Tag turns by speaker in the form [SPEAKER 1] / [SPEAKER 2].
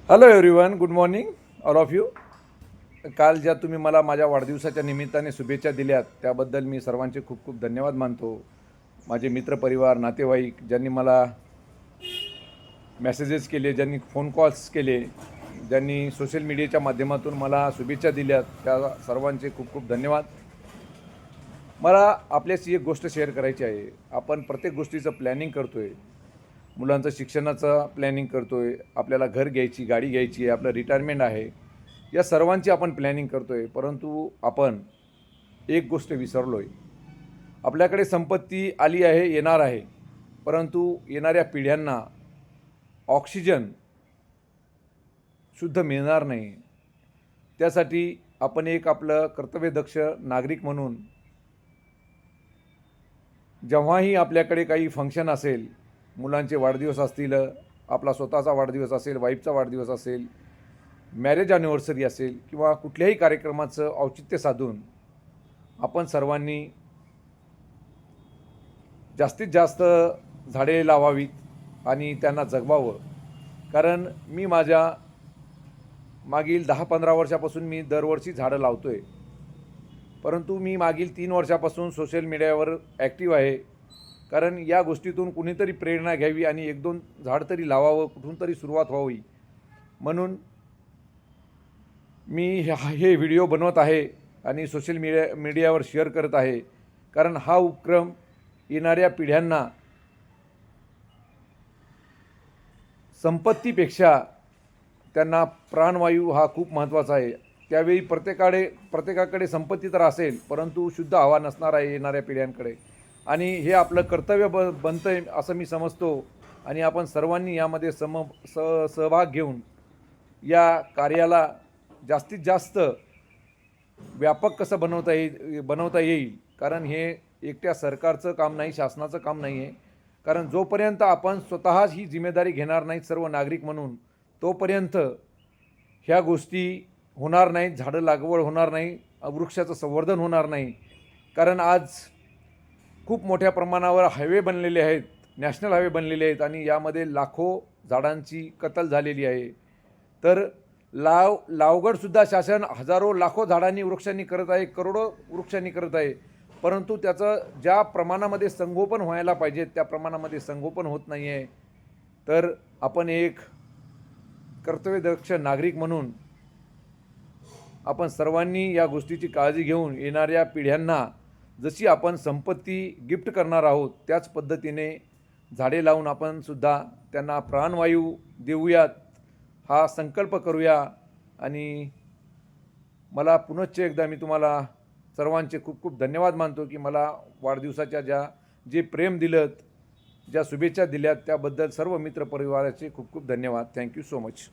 [SPEAKER 1] Hello everyone, good morning all of you. काल ज्या तुम्ही मला माझ्या वाढदिवसाच्या निमित्ताने शुभेच्छा दिल्यात त्याबद्दल मी सर्वांचे खूप खूप धन्यवाद मानतो. माझे मित्रपरिवार, नातेवाईक ज्यांनी मला मेसेजेस केले, ज्यांनी फोन कॉल्स केले, ज्यांनी सोशल मीडियाच्या माध्यमातून मला शुभेच्छा दिल्यात त्या सर्वांचे खूप खूप धन्यवाद. मला आपल्याशी एक गोष्ट शेअर करायची आहे. आपण प्रत्येक गोष्टीचं प्लॅनिंग करतो आहे. मुलांचं शिक्षणाचं प्लॅनिंग करतो आहे, आपल्याला घर घ्यायची, गाडी घ्यायची आहे, आपलं रिटायरमेंट आहे, या सर्वांची आपण प्लॅनिंग करतो आहे. परंतु आपण एक गोष्ट विसरलो आहे. आपल्याकडे संपत्ती आली आहे, येणार आहे, परंतु येणाऱ्या पिढ्यांना ऑक्सिजन शुद्ध मिळणार नाही. त्यासाठी आपण एक आपलं कर्तव्यदक्ष नागरिक म्हणून जेव्हाही आपल्याकडे काही फंक्शन असेल, मुलांचे वाढदिवस असतील, आपला स्वतःचा वाढदिवस असेल, वाईफचा वाढदिवस असेल, मॅरेज ॲनिव्हर्सरी असेल किंवा कुठल्याही कार्यक्रमाचं औचित्य साधून आपण सर्वांनी जास्तीत जास्त झाडे लावावीत आणि त्यांना जगवावं. कारण मी माझ्या मागील 10-15 वर्षापासून मी दरवर्षी झाडं लावतो आहे. परंतु मी मागील 3 वर्षापासून सोशल मीडियावर ॲक्टिव्ह आहे. कारण या गोष्टीतून कुणीतरी प्रेरणा घ्यावी आणि 1-2 झाड तरी लावावं, कुठून तरी सुरुवात व्हावी म्हणून मी हे व्हिडिओ बनवत आहे आणि सोशल मीडियावर शेअर करत आहे. कारण हा उपक्रम येणाऱ्या पिढ्यांना संपत्तीपेक्षा त्यांना प्राणवायू हा खूप महत्त्वाचा आहे. त्यावेळी प्रत्येकाकडे संपत्ती तर असेल, परंतु शुद्ध हवा नसणार आहे येणाऱ्या पिढ्यांकडे. आणि हे आपलं कर्तव्य बनतं आहे असं मी समजतो. आणि आपण सर्वांनी यामध्ये सहभाग घेऊन या कार्याला जास्तीत जास्त व्यापक कसं बनवता येईल. कारण हे एकट्या सरकारचं काम नाही, शासनाचं काम नाही आहे. कारण जोपर्यंत आपण स्वतःच ही जिम्मेदारी घेणार नाहीत सर्व नागरिक म्हणून, तोपर्यंत ह्या गोष्टी होणार नाहीत, झाडं लागवड होणार नाही, वृक्षाचं संवर्धन होणार नाही. कारण आज खूप मोठ्या प्रमाणावर हायवे बनलेले आहेत, नॅशनल हायवे बनलेले आहेत आणि यामध्ये लाखो झाडांची कत्तल झालेली आहे. तर लावगडसुद्धा शासन हजारो लाखो वृक्षांनी करत आहे, करोडो वृक्षांनी करत आहे. परंतु त्याचं ज्या प्रमाणामध्ये संगोपन व्हायला पाहिजे त्या प्रमाणामध्ये संगोपन होत नाही आहे. तर आपण एक कर्तव्यदक्ष नागरिक म्हणून आपण सर्वांनी या गोष्टीची काळजी घेऊन येणाऱ्या पिढ्यांना जशी आपण संपत्ती गिफ्ट करणार आहोत त्याच पद्धतीने झाडे लावून आपण सुद्धा त्यांना प्राणवायू देऊयात, हा संकल्प करूया. आणि मला पुनश्च एकदा मी तुम्हाला सर्वांचे खूप खूप धन्यवाद मानतो की मला वाढदिवसाच्या जे प्रेम दिलं, ज्या शुभेच्छा दिल्यात त्याबद्दल सर्व मित्रपरिवाराचे खूप खूप धन्यवाद. Thank you so much.